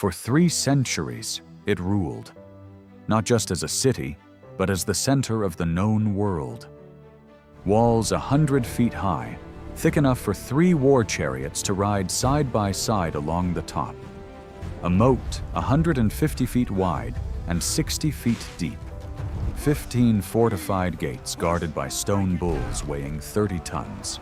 For 3 centuries, it ruled, not just as a city, but as the center of the known world. Walls 100 feet high, thick enough for 3 war chariots to ride side by side along the top. A moat 150 feet wide and 60 feet deep. 15 fortified gates guarded by stone bulls weighing 30 tons.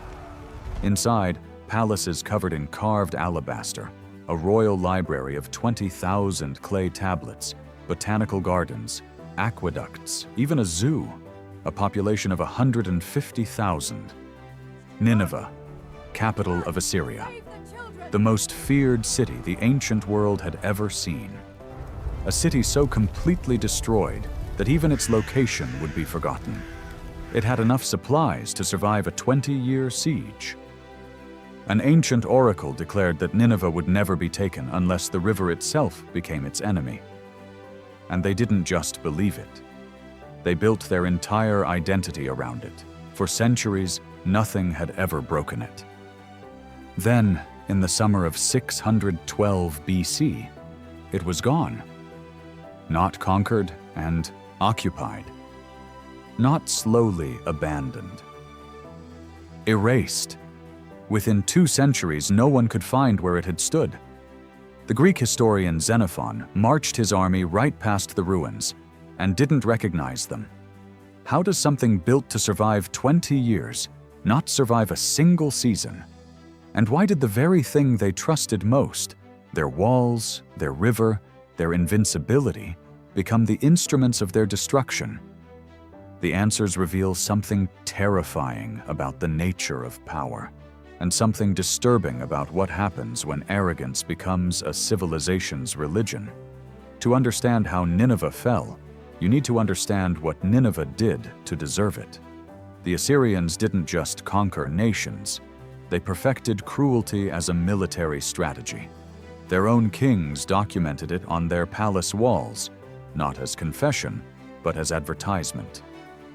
Inside, palaces covered in carved alabaster, a royal library of 20,000 clay tablets, botanical gardens, aqueducts, even a zoo, a population of 150,000. Nineveh, capital of Assyria, the most feared city the ancient world had ever seen. A city so completely destroyed that even its location would be forgotten. It had enough supplies to survive a 20-year siege. An ancient oracle declared that Nineveh would never be taken unless the river itself became its enemy. And they didn't just believe it. They built their entire identity around it. For centuries, nothing had ever broken it. Then, in the summer of 612 BC, it was gone. Not conquered and occupied. Not slowly abandoned. Erased. Within 2 centuries, no one could find where it had stood. The Greek historian Xenophon marched his army right past the ruins and didn't recognize them. How does something built to survive 20 years not survive a single season? And why did the very thing they trusted most, their walls, their river, their invincibility, become the instruments of their destruction? The answers reveal something terrifying about the nature of power, and something disturbing about what happens when arrogance becomes a civilization's religion. To understand how Nineveh fell, you need to understand what Nineveh did to deserve it. The Assyrians didn't just conquer nations, they perfected cruelty as a military strategy. Their own kings documented it on their palace walls, not as confession, but as advertisement.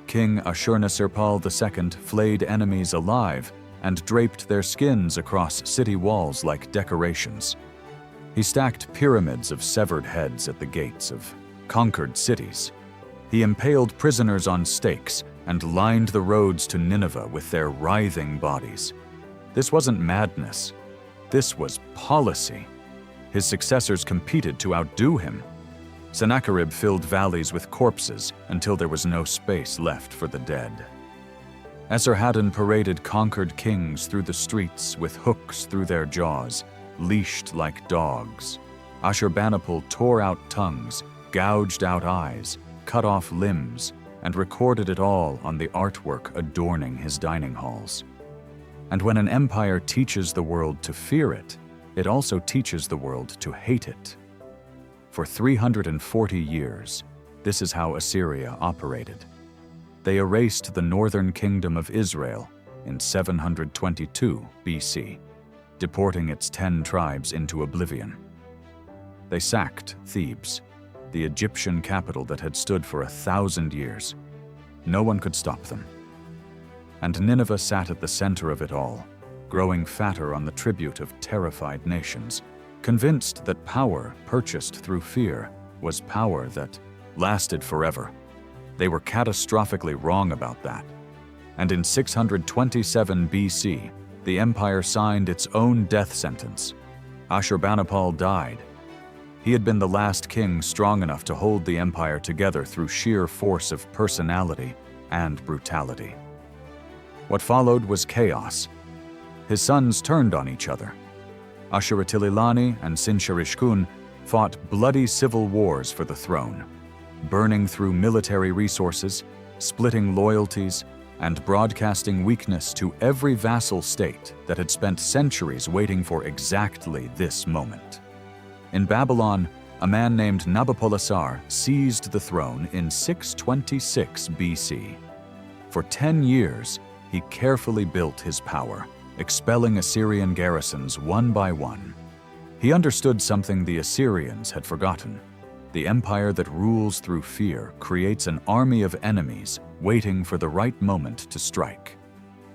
King Ashurnasirpal II flayed enemies alive and draped their skins across city walls like decorations. He stacked pyramids of severed heads at the gates of conquered cities. He impaled prisoners on stakes and lined the roads to Nineveh with their writhing bodies. This wasn't madness. This was policy. His successors competed to outdo him. Sennacherib filled valleys with corpses until there was no space left for the dead. Esarhaddon paraded conquered kings through the streets with hooks through their jaws, leashed like dogs. Ashurbanipal tore out tongues, gouged out eyes, cut off limbs, and recorded it all on the artwork adorning his dining halls. And when an empire teaches the world to fear it, it also teaches the world to hate it. For 340 years, this is how Assyria operated. They erased the northern kingdom of Israel in 722 BC, deporting its 10 tribes into oblivion. They sacked Thebes, the Egyptian capital that had stood for 1,000 years. No one could stop them. And Nineveh sat at the center of it all, growing fatter on the tribute of terrified nations, convinced that power purchased through fear was power that lasted forever. They were catastrophically wrong about that. And in 627 BC, the empire signed its own death sentence. Ashurbanipal died. He had been the last king strong enough to hold the empire together through sheer force of personality and brutality. What followed was chaos. His sons turned on each other. Ashuratililani and Sinsharishkun fought bloody civil wars for the throne, burning through military resources, splitting loyalties, and broadcasting weakness to every vassal state that had spent centuries waiting for exactly this moment. In Babylon, a man named Nabopolassar seized the throne in 626 BC. For 10 years, he carefully built his power, expelling Assyrian garrisons one by one. He understood something the Assyrians had forgotten. The empire that rules through fear creates an army of enemies waiting for the right moment to strike.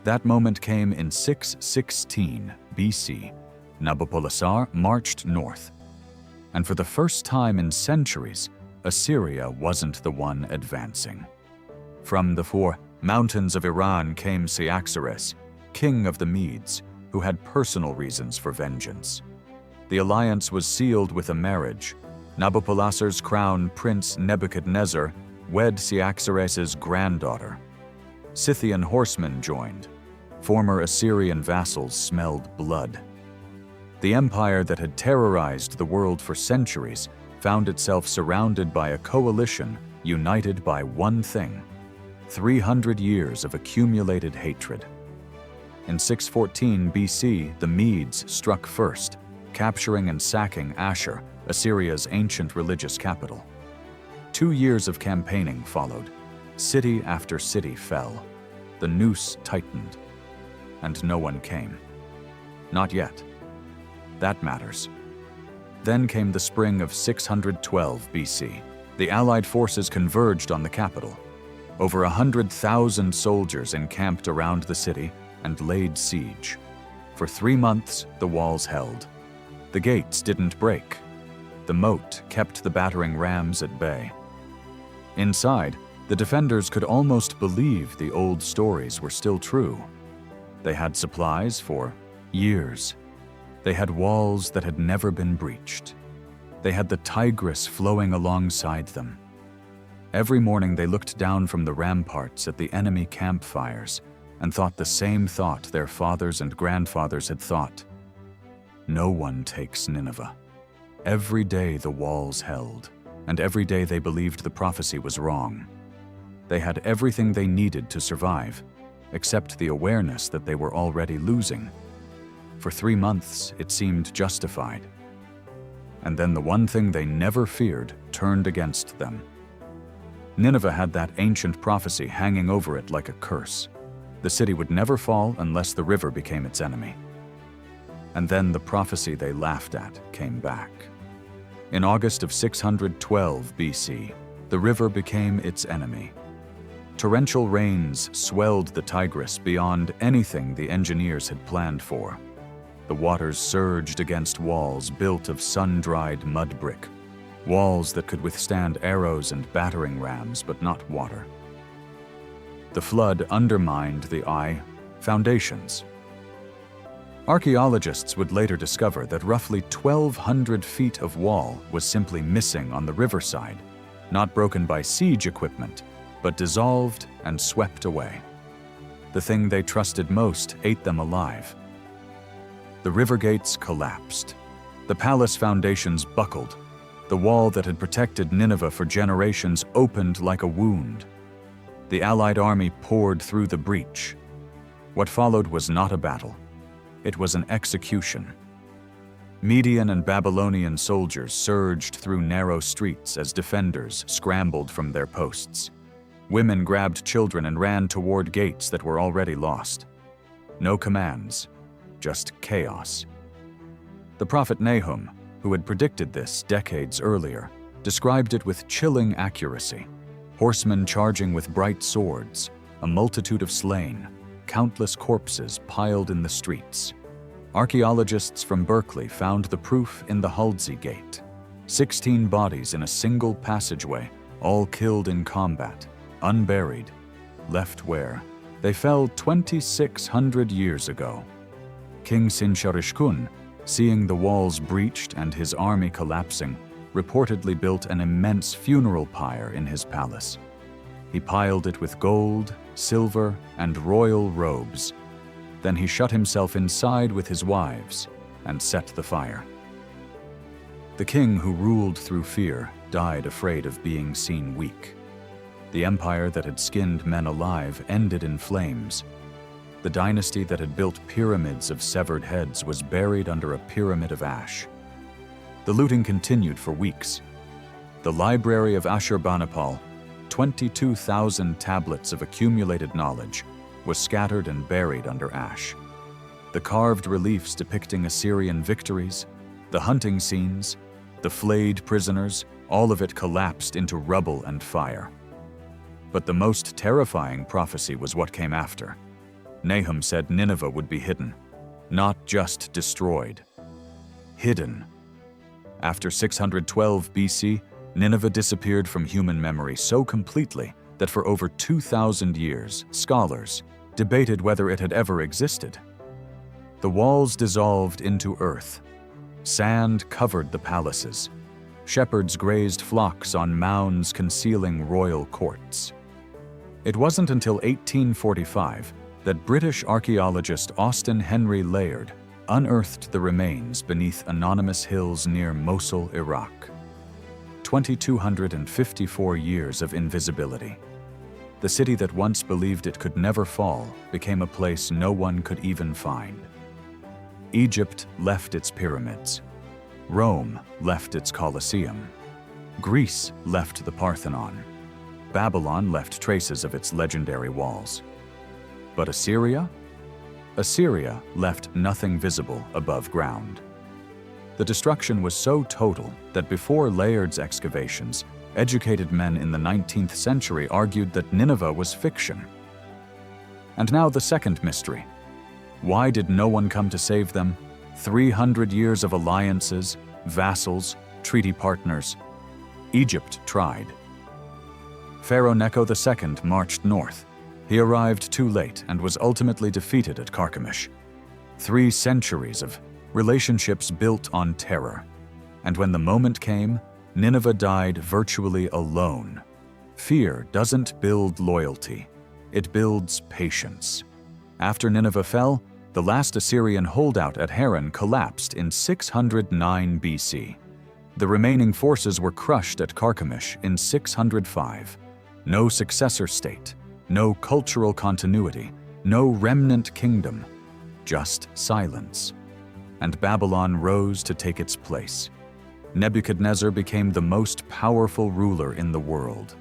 That moment came in 616 BC. Nabopolassar marched north. And for the first time in centuries, Assyria wasn't the one advancing. From the 4 mountains of Iran came Cyaxares, king of the Medes, who had personal reasons for vengeance. The alliance was sealed with a marriage. Nabopolassar's crown prince Nebuchadnezzar wed Cyaxares' granddaughter. Scythian horsemen joined. Former Assyrian vassals smelled blood. The empire that had terrorized the world for centuries found itself surrounded by a coalition united by one thing: 300 years of accumulated hatred. In 614 BC, the Medes struck first, capturing and sacking Ashur, Assyria's ancient religious capital. 2 years of campaigning followed. City after city fell. The noose tightened. And no one came. Not yet. That matters. Then came the spring of 612 BC. The Allied forces converged on the capital. Over 100,000 soldiers encamped around the city and laid siege. For 3 months, the walls held. The gates didn't break. The moat kept the battering rams at bay. Inside, the defenders could almost believe the old stories were still true. They had supplies for years. They had walls that had never been breached. They had the Tigris flowing alongside them. Every morning they looked down from the ramparts at the enemy campfires and thought the same thought their fathers and grandfathers had thought. No one takes Nineveh. Every day the walls held, and every day they believed the prophecy was wrong. They had everything they needed to survive, except the awareness that they were already losing. For 3 months, it seemed justified. And then the one thing they never feared turned against them. Nineveh had that ancient prophecy hanging over it like a curse. The city would never fall unless the river became its enemy. And then the prophecy they laughed at came back. In August of 612 BC, the river became its enemy. Torrential rains swelled the Tigris beyond anything the engineers had planned for. The waters surged against walls built of sun-dried mud brick, walls that could withstand arrows and battering rams, but not water. The flood undermined the foundations. Archaeologists would later discover that roughly 1,200 feet of wall was simply missing on the riverside, not broken by siege equipment, but dissolved and swept away. The thing they trusted most ate them alive. The river gates collapsed. The palace foundations buckled. The wall that had protected Nineveh for generations opened like a wound. The Allied army poured through the breach. What followed was not a battle. It was an execution. Median and Babylonian soldiers surged through narrow streets as defenders scrambled from their posts. Women grabbed children and ran toward gates that were already lost. No commands, just chaos. The prophet Nahum, who had predicted this decades earlier, described it with chilling accuracy. Horsemen charging with bright swords, a multitude of slain, countless corpses piled in the streets. Archaeologists from Berkeley found the proof in the Halsey Gate. 16 bodies in a single passageway, all killed in combat, unburied, left where they fell 2,600 years ago. King Sinsharishkun, seeing the walls breached and his army collapsing, reportedly built an immense funeral pyre in his palace. He piled it with gold, silver, and royal robes. Then he shut himself inside with his wives and set the fire. The king who ruled through fear died afraid of being seen weak. The empire that had skinned men alive ended in flames. The dynasty that had built pyramids of severed heads was buried under a pyramid of ash. The looting continued for weeks. The library of Ashurbanipal, 22,000 tablets of accumulated knowledge, was scattered and buried under ash. The carved reliefs depicting Assyrian victories, the hunting scenes, the flayed prisoners, all of it collapsed into rubble and fire. But the most terrifying prophecy was what came after. Nahum said Nineveh would be hidden, not just destroyed. Hidden. After 612 BC, Nineveh disappeared from human memory so completely that for over 2,000 years, scholars debated whether it had ever existed. The walls dissolved into earth. Sand covered the palaces. Shepherds grazed flocks on mounds concealing royal courts. It wasn't until 1845 that British archaeologist Austen Henry Layard unearthed the remains beneath anonymous hills near Mosul, Iraq. 2,254 years of invisibility. The city that once believed it could never fall became a place no one could even find. Egypt left its pyramids. Rome left its Colosseum. Greece left the Parthenon. Babylon left traces of its legendary walls. But Assyria? Assyria left nothing visible above ground. The destruction was so total that before Layard's excavations, educated men in the 19th century argued that Nineveh was fiction. And now the second mystery. Why did no one come to save them? 300 years of alliances, vassals, treaty partners. Egypt tried. Pharaoh Necho II marched north. He arrived too late and was ultimately defeated at Carchemish. 3 centuries of relationships built on terror. And when the moment came, Nineveh died virtually alone. Fear doesn't build loyalty. It builds patience. After Nineveh fell, the last Assyrian holdout at Haran collapsed in 609 BC. The remaining forces were crushed at Carchemish in 605. No successor state. No cultural continuity, no remnant kingdom, just silence. And Babylon rose to take its place. Nebuchadnezzar became the most powerful ruler in the world,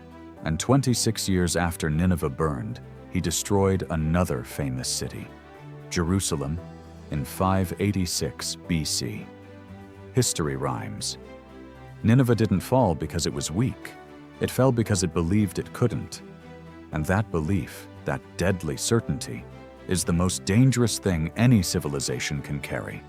and 26 years after Nineveh burned, he destroyed another famous city, Jerusalem, in 586 BC. History rhymes. Nineveh didn't fall because it was weak. It fell because it believed it couldn't. And that belief, that deadly certainty, is the most dangerous thing any civilization can carry.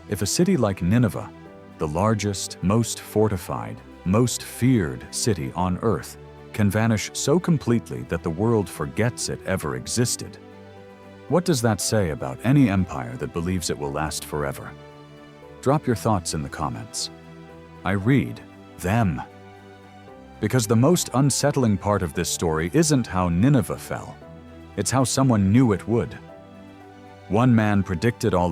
If a city like Nineveh, the largest, most fortified, most feared city on earth, can vanish so completely that the world forgets it ever existed, what does that say about any empire that believes it will last forever? Drop your thoughts in the comments. I read them. Because the most unsettling part of this story isn't how Nineveh fell. It's how someone knew it would. One man predicted all